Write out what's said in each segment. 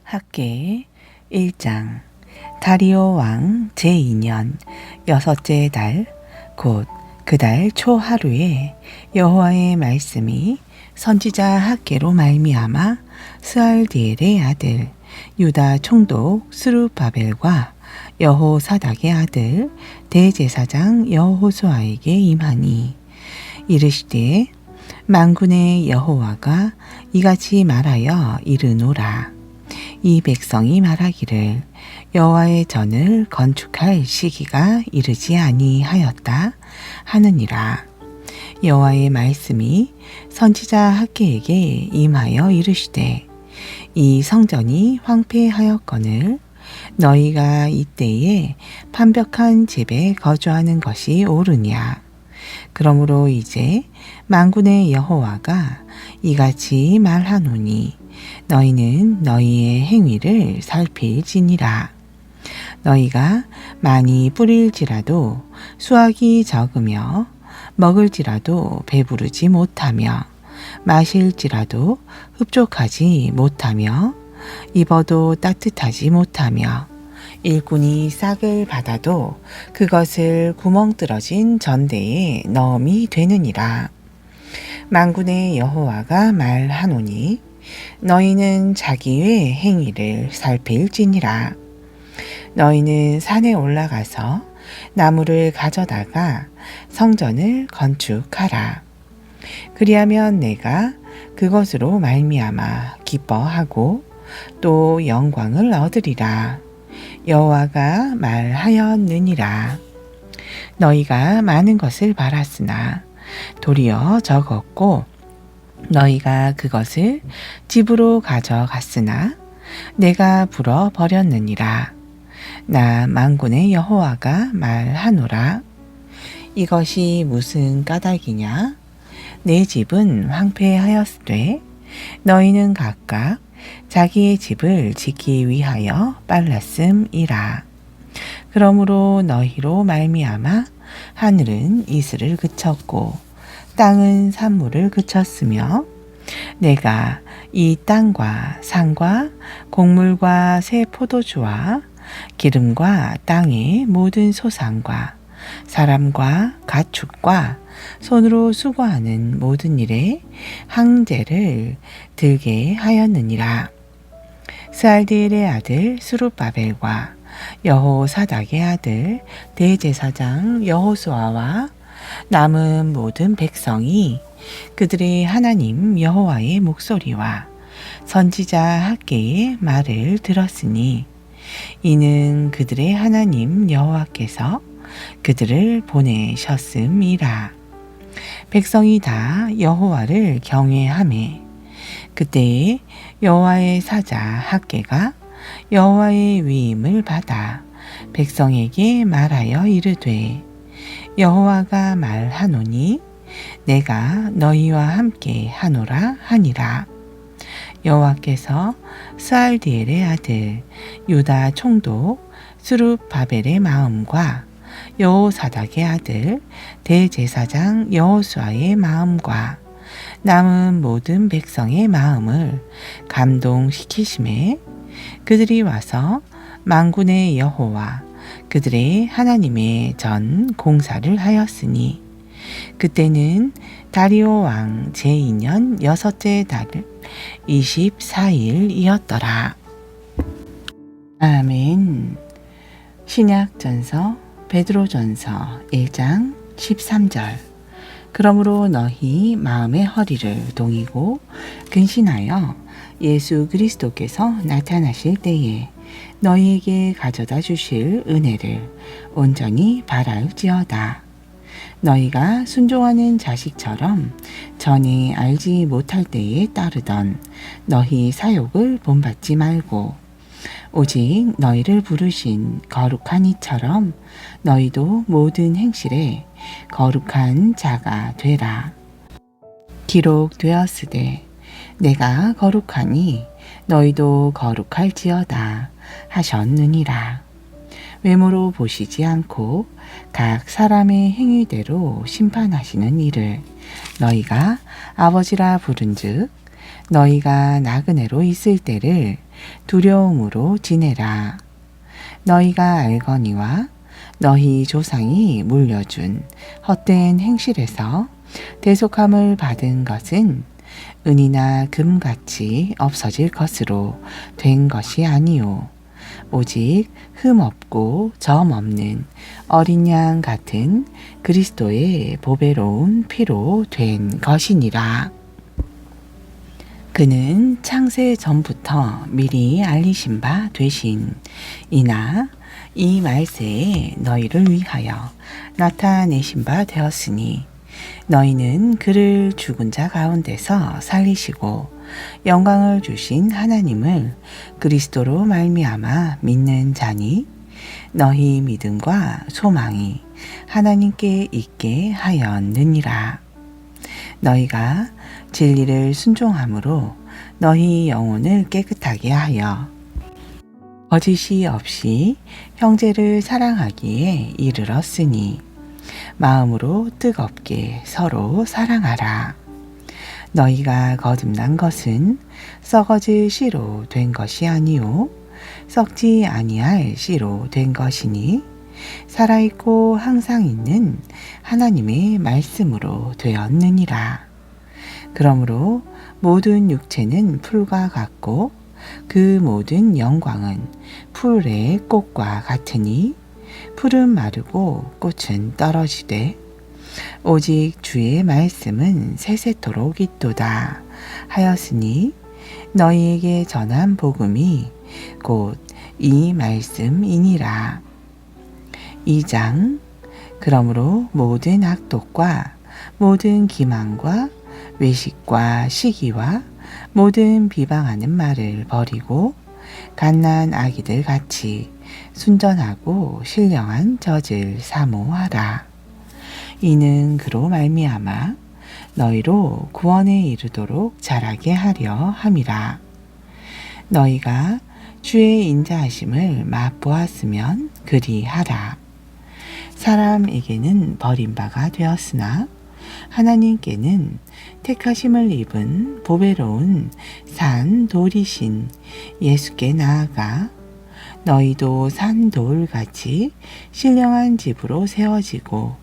학계 1장 다리오 왕 제2년 여섯째 달 곧 그 달 초하루에 여호와의 말씀이 선지자 학계로 말미암아 스알디엘의 아들 유다 총독 스룹바벨과 여호사닥의 아들 대제사장 여호수아에게 임하니 이르시되 만군의 여호와가 이같이 말하여 이르노라. 이 백성이 말하기를 여호와의 전을 건축할 시기가 이르지 아니하였다 하느니라. 여호와의 말씀이 선지자 학계에게 임하여 이르시되 이 성전이 황폐하였거늘 너희가 이때에 판벽한 집에 거주하는 것이 옳으냐. 그러므로 이제 만군의 여호와가 이같이 말하노니 너희는 너희의 행위를 살필지니라. 너희가 많이 뿌릴지라도 수확이 적으며 먹을지라도 배부르지 못하며 마실지라도 흡족하지 못하며 입어도 따뜻하지 못하며 일꾼이 싹을 받아도 그것을 구멍뚫어진 전대에 넣음이 되느니라. 만군의 여호와가 말하노니 너희는 자기의 행위를 살필지니라. 너희는 산에 올라가서 나무를 가져다가 성전을 건축하라. 그리하면 내가 그것으로 말미암아 기뻐하고 또 영광을 얻으리라. 여호와가 말하였느니라. 너희가 많은 것을 바랐으나 도리어 적었고 너희가 그것을 집으로 가져갔으나 내가 불어 버렸느니라. 나 만군의 여호와가 말하노라. 이것이 무슨 까닭이냐? 내 집은 황폐하였으되 너희는 각각 자기의 집을 짓기 위하여 빨랐음이라. 그러므로 너희로 말미암아 하늘은 이슬을 그쳤고 땅은 산물을 그쳤으며 내가 이 땅과 산과 곡물과 새 포도주와 기름과 땅의 모든 소산과 사람과 가축과 손으로 수고하는 모든 일에 항제를 들게 하였느니라. 스알디엘의 아들 스룹바벨과 여호사닥의 아들 대제사장 여호수아와 남은 모든 백성이 그들의 하나님 여호와의 목소리와 선지자 학계의 말을 들었으니 이는 그들의 하나님 여호와께서 그들을 보내셨음이라. 백성이 다 여호와를 경외하매 그때에 여호와의 사자 학계가 여호와의 위임을 받아 백성에게 말하여 이르되 여호와가 말하노니 내가 너희와 함께 하노라 하니라. 여호와께서 스알디엘의 아들 유다 총독 스룹바벨의 마음과 여호사닥의 아들 대제사장 여호수아의 마음과 남은 모든 백성의 마음을 감동시키심에 그들이 와서 만군의 여호와 그들의 하나님의 전 공사를 하였으니 그때는 다리오 왕 제2년 여섯째 달 24일이었더라. 아멘. 신약전서 베드로전서 1장 13절. 그러므로 너희 마음의 허리를 동이고 근신하여 예수 그리스도께서 나타나실 때에 너희에게 가져다 주실 은혜를 온전히 바랄지어다. 너희가 순종하는 자식처럼 전에 알지 못할 때에 따르던 너희 사욕을 본받지 말고 오직 너희를 부르신 거룩한 이처럼 너희도 모든 행실에 거룩한 자가 되라. 기록되었으되 내가 거룩하니 너희도 거룩할지어다 하셨느니라. 외모로 보시지 않고 각 사람의 행위대로 심판하시는 이를 너희가 아버지라 부른즉 너희가 나그네로 있을 때를 두려움으로 지내라. 너희가 알거니와 너희 조상이 물려준 헛된 행실에서 대속함을 받은 것은 은이나 금같이 없어질 것으로 된 것이 아니요 오직 흠 없고 점 없는 어린 양 같은 그리스도의 보배로운 피로 된 것이니라. 그는 창세 전부터 미리 알리신 바 되신 이나 이 말세에 너희를 위하여 나타내신 바 되었으니 너희는 그를 죽은 자 가운데서 살리시고 영광을 주신 하나님을 그리스도로 말미암아 믿는 자니 너희 믿음과 소망이 하나님께 있게 하였느니라. 너희가 진리를 순종함으로 너희 영혼을 깨끗하게 하여 거짓이 없이 형제를 사랑하기에 이르렀으니 마음으로 뜨겁게 서로 사랑하라. 너희가 거듭난 것은 썩어질 씨로 된 것이 아니요 썩지 아니할 씨로 된 것이니 살아있고 항상 있는 하나님의 말씀으로 되었느니라. 그러므로 모든 육체는 풀과 같고 그 모든 영광은 풀의 꽃과 같으니 풀은 마르고 꽃은 떨어지되 오직 주의 말씀은 세세토록 있도다 하였으니 너희에게 전한 복음이 곧 이 말씀이니라. 2장. 그러므로 모든 악독과 모든 기만과 외식과 시기와 모든 비방하는 말을 버리고 갓난 아기들 같이 순전하고 신령한 젖을 사모하라. 이는 그로 말미암아 너희로 구원에 이르도록 자라게 하려 함이라. 너희가 주의 인자하심을 맛보았으면 그리하라. 사람에게는 버림바가 되었으나 하나님께는 택하심을 입은 보배로운 산 돌이신 예수께 나아가 너희도 산 돌같이 신령한 집으로 세워지고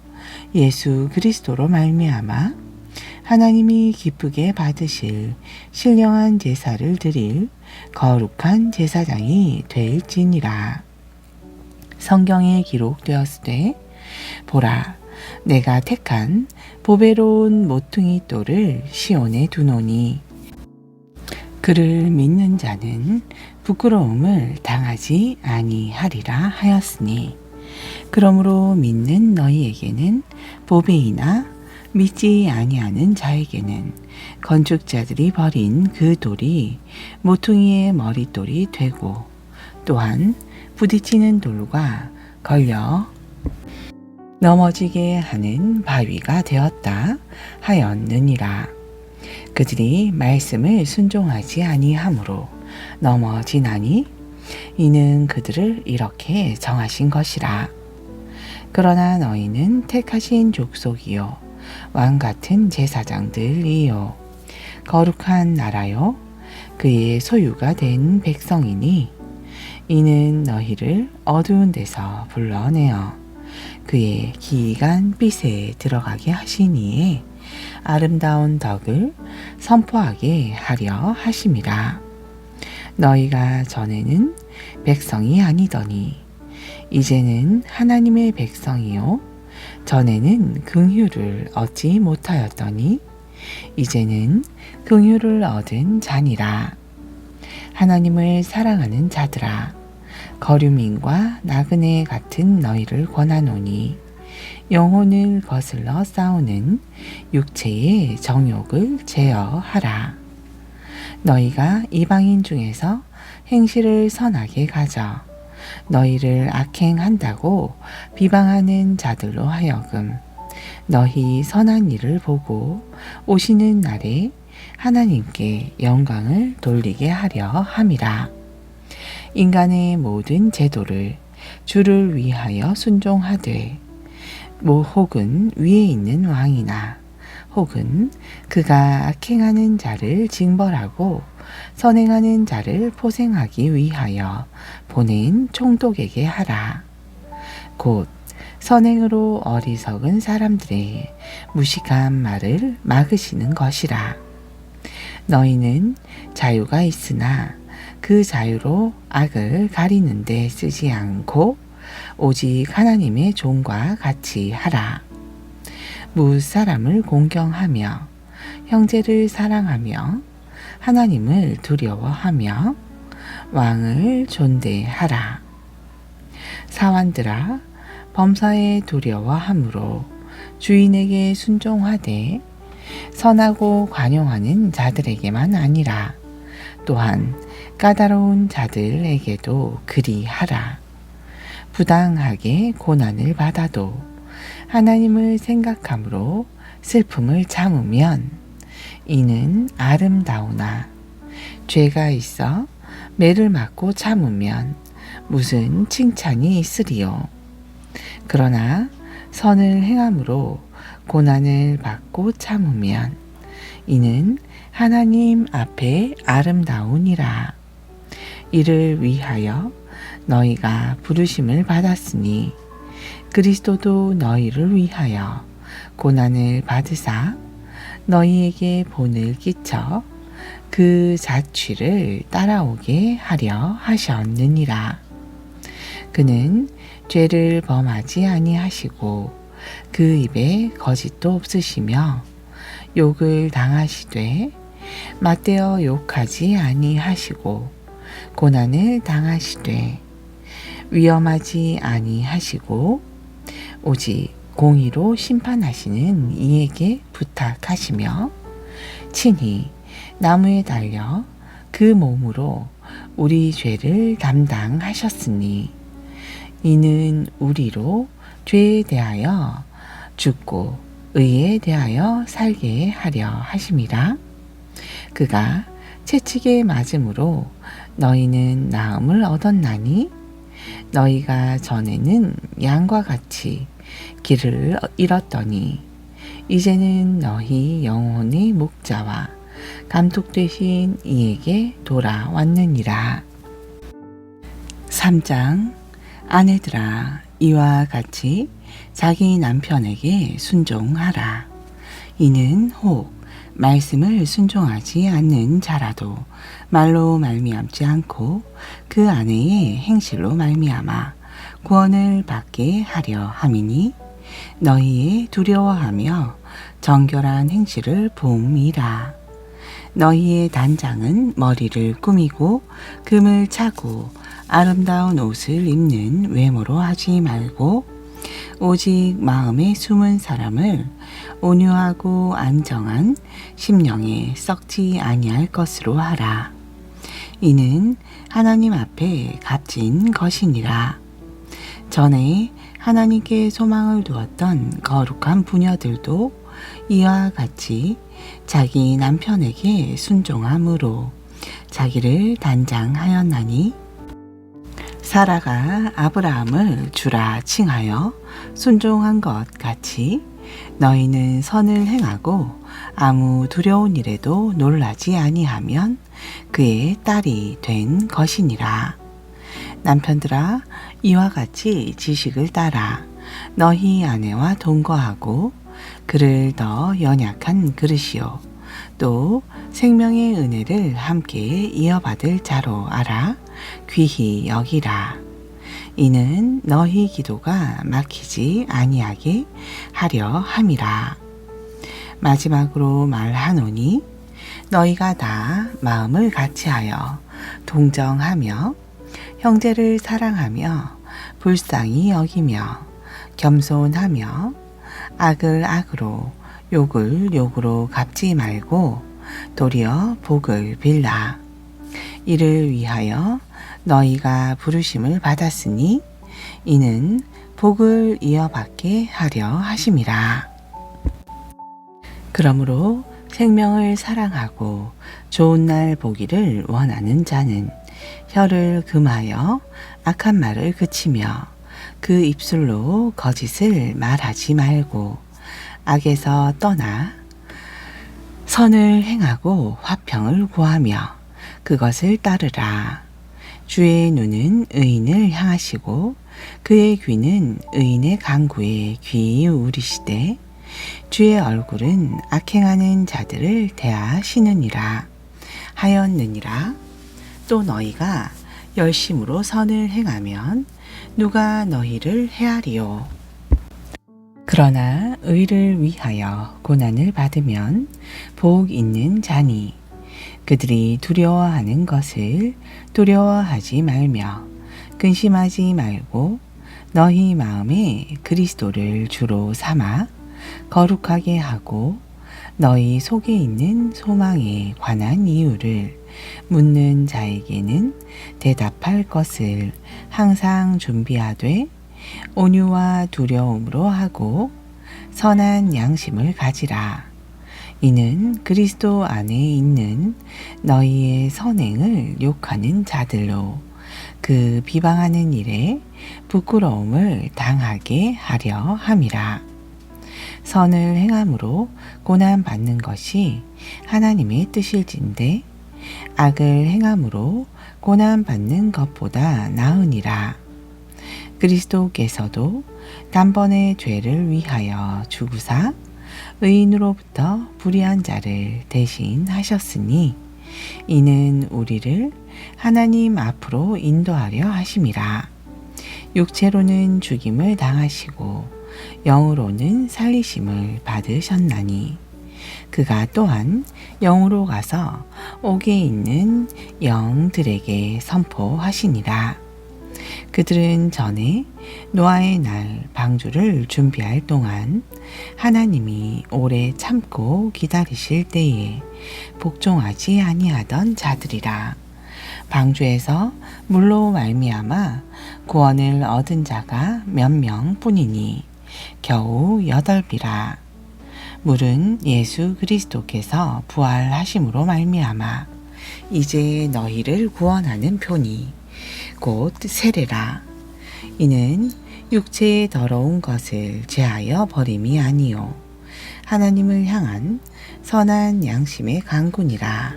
예수 그리스도로 말미암아 하나님이 기쁘게 받으실 신령한 제사를 드릴 거룩한 제사장이 될지니라. 성경에 기록되었으되 보라 내가 택한 보배로운 모퉁이 돌을 시온에 두노니 그를 믿는 자는 부끄러움을 당하지 아니하리라 하였으니 그러므로 믿는 너희에게는 보배이나 믿지 아니하는 자에게는 건축자들이 버린 그 돌이 모퉁이의 머릿돌이 되고 또한 부딪히는 돌과 걸려 넘어지게 하는 바위가 되었다 하였느니라. 그들이 말씀을 순종하지 아니하므로 넘어지나니 이는 그들을 이렇게 정하신 것이라. 그러나 너희는 택하신 족속이요 왕같은 제사장들이요 거룩한 나라요 그의 소유가 된 백성이니 이는 너희를 어두운 데서 불러내어 그의 기이한 빛에 들어가게 하시니에 아름다운 덕을 선포하게 하려 하심이라. 너희가 전에는 백성이 아니더니 이제는 하나님의 백성이요 전에는 긍휼을 얻지 못하였더니 이제는 긍휼을 얻은 자니라. 하나님을 사랑하는 자들아 거류민과 나그네 같은 너희를 권하노니 영혼을 거슬러 싸우는 육체의 정욕을 제어하라. 너희가 이방인 중에서 행실을 선하게 가져 너희를 악행한다고 비방하는 자들로 하여금 너희 선한 일을 보고 오시는 날에 하나님께 영광을 돌리게 하려 함이라. 인간의 모든 제도를 주를 위하여 순종하되 혹은 위에 있는 왕이나 혹은 그가 악행하는 자를 징벌하고 선행하는 자를 포생하기 위하여 보낸 총독에게 하라. 곧 선행으로 어리석은 사람들의 무식한 말을 막으시는 것이라. 너희는 자유가 있으나 그 자유로 악을 가리는 데 쓰지 않고 오직 하나님의 종과 같이 하라. 무사람을 공경하며 형제를 사랑하며 하나님을 두려워하며 왕을 존대하라. 사환들아, 범사에 두려워함으로 주인에게 순종하되 선하고 관용하는 자들에게만 아니라 또한 까다로운 자들에게도 그리하라. 부당하게 고난을 받아도 하나님을 생각함으로 슬픔을 참으면 이는 아름다우나 죄가 있어 매를 맞고 참으면 무슨 칭찬이 있으리요. 그러나 선을 행함으로 고난을 받고 참으면 이는 하나님 앞에 아름다우니라. 이를 위하여 너희가 부르심을 받았으니 그리스도도 너희를 위하여 고난을 받으사 너희에게 본을 끼쳐 그 자취를 따라오게 하려 하셨느니라. 그는 죄를 범하지 아니하시고 그 입에 거짓도 없으시며 욕을 당하시되 맞대어 욕하지 아니하시고 고난을 당하시되 위험하지 아니하시고 오직 공의로 심판하시는 이에게 부탁하시며 친히 나무에 달려 그 몸으로 우리 죄를 담당하셨으니 이는 우리로 죄에 대하여 죽고 의에 대하여 살게 하려 하심이라. 그가 채찍에 맞음으로 너희는 나음을 얻었나니 너희가 전에는 양과 같이 길을 잃었더니 이제는 너희 영혼의 목자와 감독 되신 이에게 돌아왔느니라. 3장. 아내들아, 이와 같이 자기 남편에게 순종하라. 이는 혹 말씀을 순종하지 않는 자라도 말로 말미암지 않고 그 아내의 행실로 말미암아 구원을 받게 하려 함이니 너희의 두려워하며 정결한 행실을 봄이라. 너희의 단장은 머리를 꾸미고 금을 차고 아름다운 옷을 입는 외모로 하지 말고 오직 마음에 숨은 사람을 온유하고 안정한 심령에 썩지 아니할 것으로 하라. 이는 하나님 앞에 값진 것이니라. 전에 하나님께 소망을 두었던 거룩한 부녀들도 이와 같이 자기 남편에게 순종함으로 자기를 단장하였나니 사라가 아브라함을 주라 칭하여 순종한 것 같이 너희는 선을 행하고 아무 두려운 일에도 놀라지 아니하면 그의 딸이 된 것이니라. 남편들아, 이와 같이 지식을 따라 너희 아내와 동거하고 그를 더 연약한 그릇이요 또 생명의 은혜를 함께 이어받을 자로 알아 귀히 여기라. 이는 너희 기도가 막히지 아니하게 하려 함이라. 마지막으로 말하노니 너희가 다 마음을 같이하여 동정하며 형제를 사랑하며 불쌍히 여기며 겸손하며 악을 악으로 욕을 욕으로 갚지 말고 도리어 복을 빌라. 이를 위하여 너희가 부르심을 받았으니 이는 복을 이어받게 하려 하심이라. 그러므로 생명을 사랑하고 좋은 날 보기를 원하는 자는 혀를 금하여 악한 말을 그치며 그 입술로 거짓을 말하지 말고 악에서 떠나 선을 행하고 화평을 구하며 그것을 따르라. 주의 눈은 의인을 향하시고 그의 귀는 의인의 간구에 귀우리시되 주의 얼굴은 악행하는 자들을 대하시느니라 하였느니라. 또 너희가 열심으로 선을 행하면 누가 너희를 해하리요. 그러나 의를 위하여 고난을 받으면 복 있는 자니 그들이 두려워하는 것을 두려워하지 말며 근심하지 말고 너희 마음에 그리스도를 주로 삼아 거룩하게 하고 너희 속에 있는 소망에 관한 이유를 묻는 자에게는 대답할 것을 항상 준비하되 온유와 두려움으로 하고 선한 양심을 가지라. 이는 그리스도 안에 있는 너희의 선행을 욕하는 자들로 그 비방하는 일에 부끄러움을 당하게 하려 함이라. 선을 행함으로 고난 받는 것이 하나님의 뜻일진데 악을 행함으로 고난 받는 것보다 나으니라. 그리스도께서도 단번에 죄를 위하여 죽으사 의인으로부터 불의한 자를 대신하셨으니 이는 우리를 하나님 앞으로 인도하려 하심이라. 육체로는 죽임을 당하시고 영으로는 살리심을 받으셨나니 그가 또한 영으로 가서 옥에 있는 영들에게 선포하시니라. 그들은 전에 노아의 날 방주를 준비할 동안 하나님이 오래 참고 기다리실 때에 복종하지 아니하던 자들이라. 방주에서 물로 말미암아 구원을 얻은 자가 몇 명뿐이니 겨우 8이라. 물은 예수 그리스도께서 부활하심으로 말미암아 이제 너희를 구원하는 표니 곧 세례라. 이는 육체의 더러운 것을 제하여 버림이 아니요 하나님을 향한 선한 양심의 강군이라.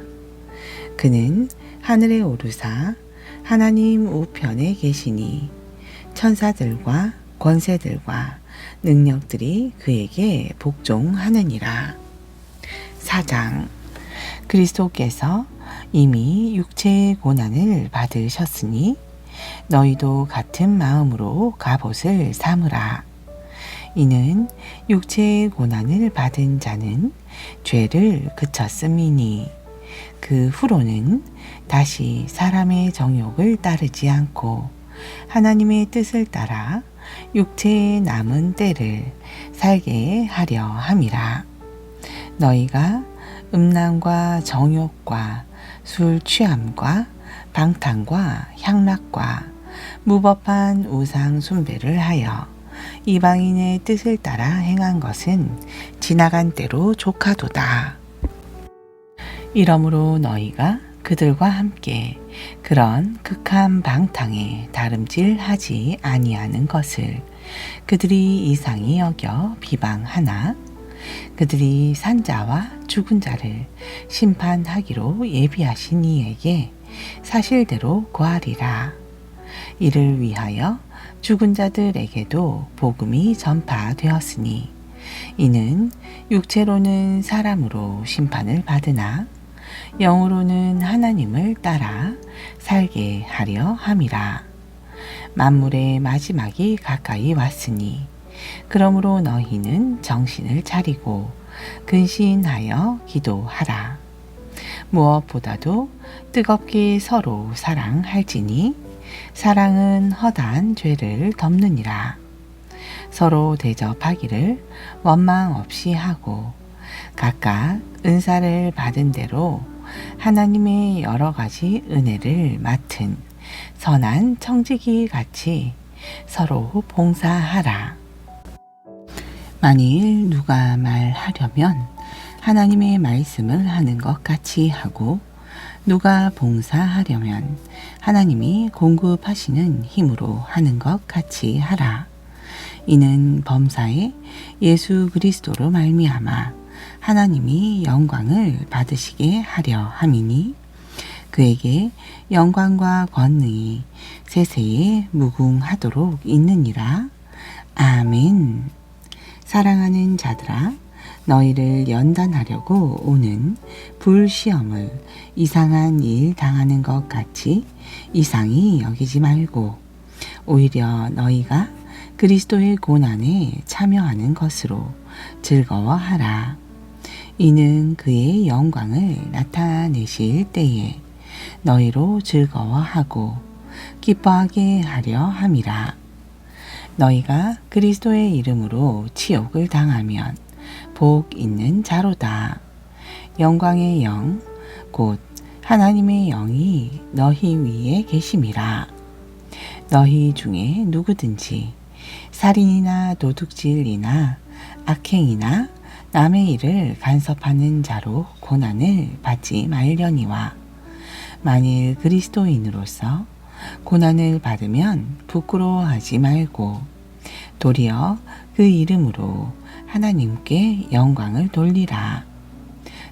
그는 하늘에 오르사 하나님 우편에 계시니 천사들과 권세들과 능력들이 그에게 복종하느니라. 4장. 그리스도께서 이미 육체의 고난을 받으셨으니 너희도 같은 마음으로 갑옷을 삼으라. 이는 육체의 고난을 받은 자는 죄를 그쳤음이니 그 후로는 다시 사람의 정욕을 따르지 않고 하나님의 뜻을 따라 육체의 남은 때를 살게 하려 함이라. 너희가 음란과 정욕과 술 취함과 방탕과 향락과 무법한 우상 숭배를 하여 이방인의 뜻을 따라 행한 것은 지나간 때로 족하도다. 이러므로 너희가 그들과 함께 그런 극한 방탕에 다름질하지 아니하는 것을 그들이 이상히 여겨 비방하나 그들이 산자와 죽은 자를 심판하기로 예비하신 이에게 사실대로 고하리라. 이를 위하여 죽은 자들에게도 복음이 전파되었으니 이는 육체로는 사람으로 심판을 받으나 영으로는 하나님을 따라 살게 하려 함이라. 만물의 마지막이 가까이 왔으니 그러므로 너희는 정신을 차리고 근신하여 기도하라. 무엇보다도 뜨겁게 서로 사랑할지니 사랑은 허다한 죄를 덮느니라. 서로 대접하기를 원망 없이 하고 각각 은사를 받은 대로 하나님의 여러 가지 은혜를 맡은 선한 청지기 같이 서로 봉사하라. 만일 누가 말하려면 하나님의 말씀을 하는 것 같이 하고 누가 봉사하려면 하나님이 공급하시는 힘으로 하는 것 같이 하라. 이는 범사에 예수 그리스도로 말미암아 하나님이 영광을 받으시게 하려 함이니 그에게 영광과 권능이 세세에 무궁하도록 있느니라. 아멘. 사랑하는 자들아, 너희를 연단하려고 오는 불시험을 이상한 일 당하는 것 같이 이상히 여기지 말고 오히려 너희가 그리스도의 고난에 참여하는 것으로 즐거워하라. 이는 그의 영광을 나타내실 때에 너희로 즐거워하고 기뻐하게 하려 함이라. 너희가 그리스도의 이름으로 치욕을 당하면 복 있는 자로다. 영광의 영, 곧 하나님의 영이 너희 위에 계심이라. 너희 중에 누구든지 살인이나 도둑질이나 악행이나 남의 일을 간섭하는 자로 고난을 받지 말려니와 만일 그리스도인으로서 고난을 받으면 부끄러워하지 말고 도리어 그 이름으로 하나님께 영광을 돌리라.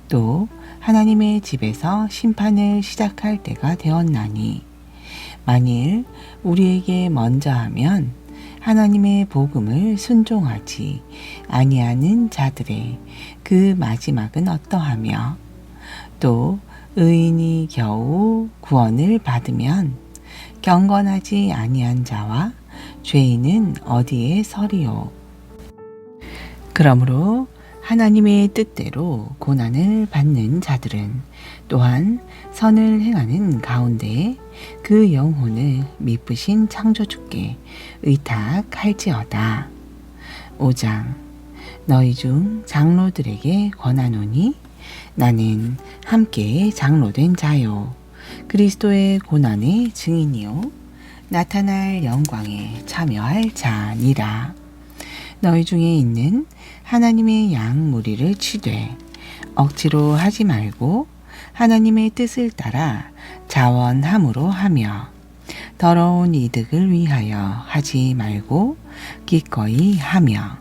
또 하나님의 집에서 심판을 시작할 때가 되었나니 만일 우리에게 먼저 하면 하나님의 복음을 순종하지 아니하는 자들의 그 마지막은 어떠하며 또 의인이 겨우 구원을 받으면 경건하지 아니한 자와 죄인은 어디에 서리요. 그러므로 하나님의 뜻대로 고난을 받는 자들은 또한 선을 행하는 가운데 그 영혼을 미쁘신 창조주께 의탁할지어다. 5장. 너희 중 장로들에게 권하노니 나는 함께 장로된 자요 그리스도의 고난의 증인이요 나타날 영광에 참여할 자니라. 너희 중에 있는 하나님의 양 무리를 치되 억지로 하지 말고 하나님의 뜻을 따라 자원함으로 하며 더러운 이득을 위하여 하지 말고 기꺼이 하며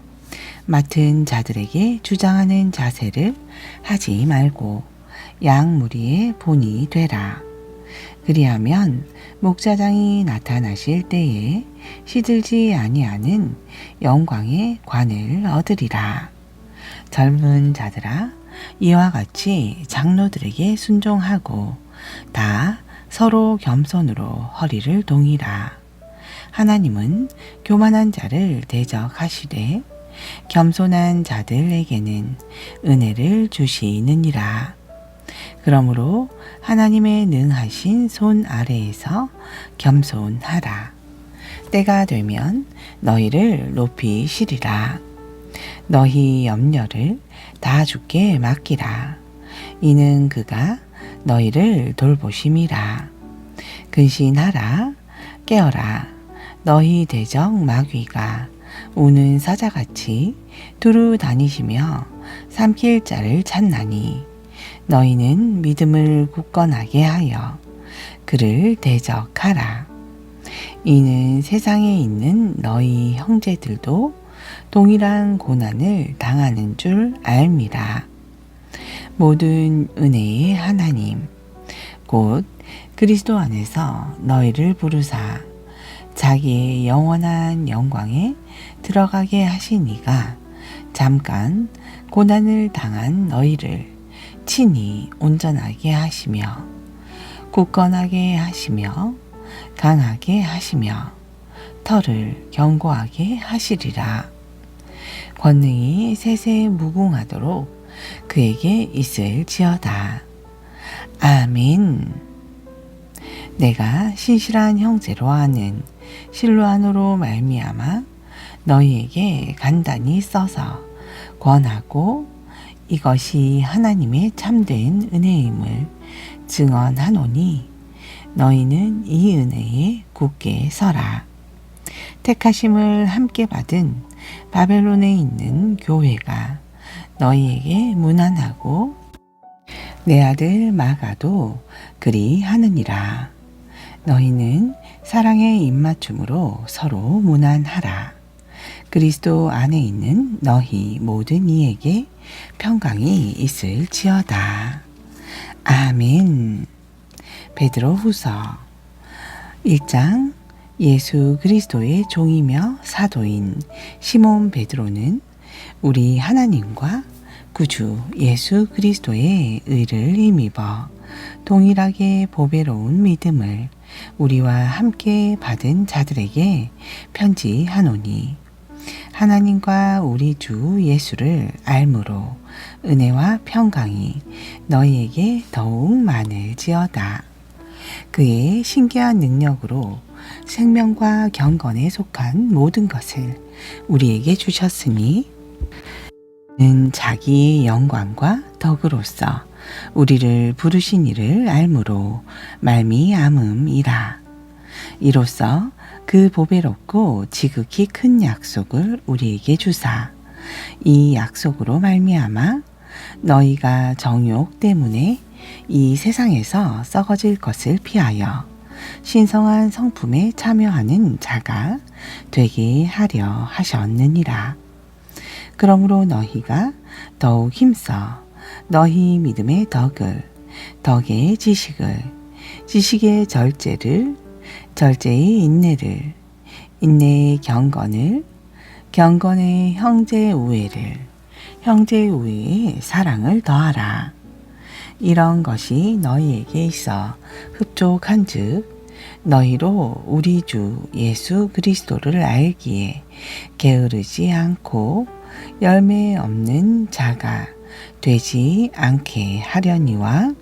맡은 자들에게 주장하는 자세를 하지 말고 양 무리의 본이 되라. 그리하면 목자장이 나타나실 때에 시들지 아니하는 영광의 관을 얻으리라. 젊은 자들아, 이와 같이 장로들에게 순종하고 다 서로 겸손으로 허리를 동이라. 하나님은 교만한 자를 대적하시되 겸손한 자들에게는 은혜를 주시느니라. 그러므로 하나님의 능하신 손 아래에서 겸손하라. 때가 되면 너희를 높이시리라. 너희 염려를 다 주께 맡기라. 이는 그가 너희를 돌보심이라. 근신하라. 깨어라. 너희 대적 마귀가 우는 사자같이 두루 다니시며 삼킬 자를 찾나니 너희는 믿음을 굳건하게 하여 그를 대적하라. 이는 세상에 있는 너희 형제들도 동일한 고난을 당하는 줄 알미라. 모든 은혜의 하나님 곧 그리스도 안에서 너희를 부르사 자기의 영원한 영광에 들어가게 하신 이가 잠깐 고난을 당한 너희를 친히 온전하게 하시며 굳건하게 하시며 강하게 하시며 터를 견고하게 하시리라. 권능이 세세 무궁하도록 그에게 있을지어다. 아멘. 내가 신실한 형제로 아는 실로아노로 말미암아 너희에게 간단히 써서 권하고 이것이 하나님의 참된 은혜임을 증언하노니 너희는 이 은혜에 굳게 서라. 택하심을 함께 받은 바벨론에 있는 교회가 너희에게 문안하고 내 아들 마가도 그리 하느니라. 너희는 사랑의 입맞춤으로 서로 문안하라. 그리스도 안에 있는 너희 모든 이에게 평강이 있을지어다. 아멘. 베드로 후서 1장. 예수 그리스도의 종이며 사도인 시몬 베드로는 우리 하나님과 구주 예수 그리스도의 의를 힘입어 동일하게 보배로운 믿음을 우리와 함께 받은 자들에게 편지하노니, 하나님과 우리 주 예수를 알므로 은혜와 평강이 너희에게 더욱 많을지어다. 그의 신기한 능력으로 생명과 경건에 속한 모든 것을 우리에게 주셨으니, 는 자기의 영광과 덕으로서 우리를 부르신 이를 알므로 말미암음이라. 이로써 그 보배롭고 지극히 큰 약속을 우리에게 주사, 이 약속으로 말미암아 너희가 정욕 때문에 이 세상에서 썩어질 것을 피하여 신성한 성품에 참여하는 자가 되게 하려 하셨느니라. 그러므로 너희가 더욱 힘써 너희 믿음의 덕을, 덕의 지식을, 지식의 절제를, 절제의 인내를, 인내의 경건을, 경건의 형제 우애를, 형제 우애의 사랑을 더하라. 이런 것이 너희에게 있어 흡족한즉 너희로 우리 주 예수 그리스도를 알기에 게으르지 않고 열매 없는 자가 되지 않게 하려니와,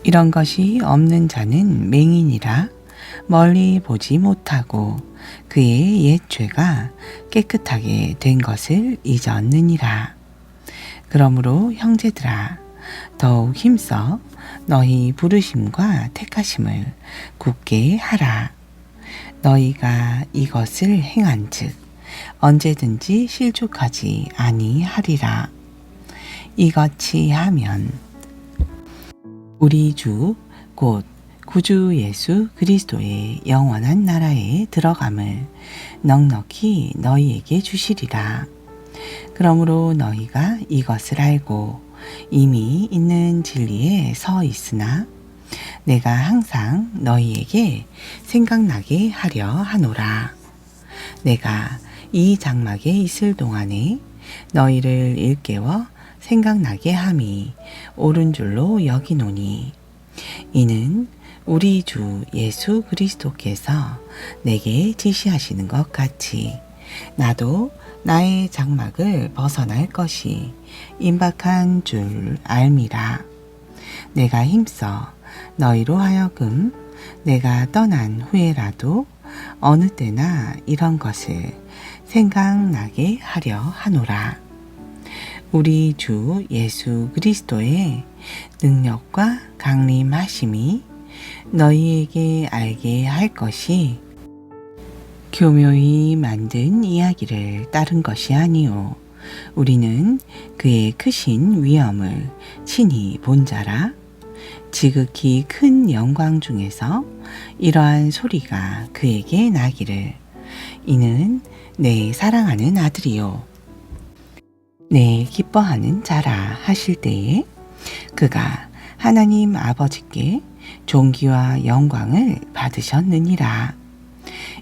이런 것이 없는 자는 맹인이라 멀리 보지 못하고 그의 옛 죄가 깨끗하게 된 것을 잊었느니라. 그러므로 형제들아, 더욱 힘써 너희 부르심과 택하심을 굳게 하라. 너희가 이것을 행한즉 언제든지 실족하지 아니하리라. 이같이 하면 우리 주 곧 구주 예수 그리스도의 영원한 나라에 들어감을 넉넉히 너희에게 주시리라. 그러므로 너희가 이것을 알고 이미 있는 진리에 서 있으나 내가 항상 너희에게 생각나게 하려 하노라. 내가 이 장막에 있을 동안에 너희를 일깨워 생각나게 함이 옳은 줄로 여기노니, 이는 우리 주 예수 그리스도께서 내게 지시하시는 것 같이 나도 나의 장막을 벗어날 것이 임박한 줄 알미라. 내가 힘써 너희로 하여금 내가 떠난 후에라도 어느 때나 이런 것을 생각나게 하려 하노라. 우리 주 예수 그리스도의 능력과 강림하심이 너희에게 알게 할 것이 교묘히 만든 이야기를 따른 것이 아니오. 우리는 그의 크신 위엄을 친히 본 자라. 지극히 큰 영광 중에서 이러한 소리가 그에게 나기를, 이는 내 사랑하는 아들이요 내 기뻐하는 자라 하실 때에 그가 하나님 아버지께 존귀와 영광을 받으셨느니라.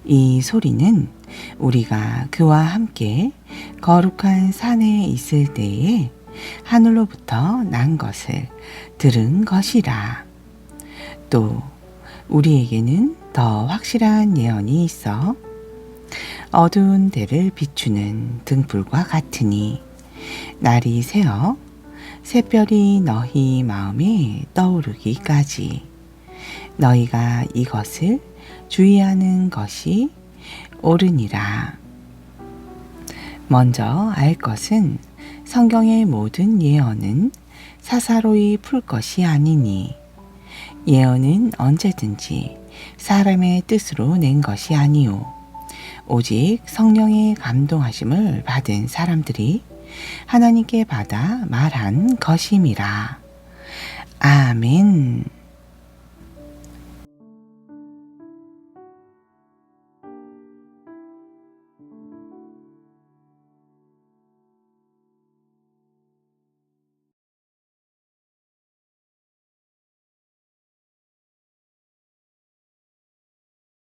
이 소리는 우리가 그와 함께 거룩한 산에 있을 때에 하늘로부터 난 것을 들은 것이라. 또 우리에게는 더 확실한 예언이 있어 어두운 데를 비추는 등불과 같으니, 날이 새어 새별이 너희 마음에 떠오르기까지 너희가 이것을 주의하는 것이 옳으니라. 먼저 알 것은 성경의 모든 예언은 사사로이 풀 것이 아니니, 예언은 언제든지 사람의 뜻으로 낸 것이 아니오 오직 성령의 감동하심을 받은 사람들이 하나님께 받아 말한 것임이라. 아멘.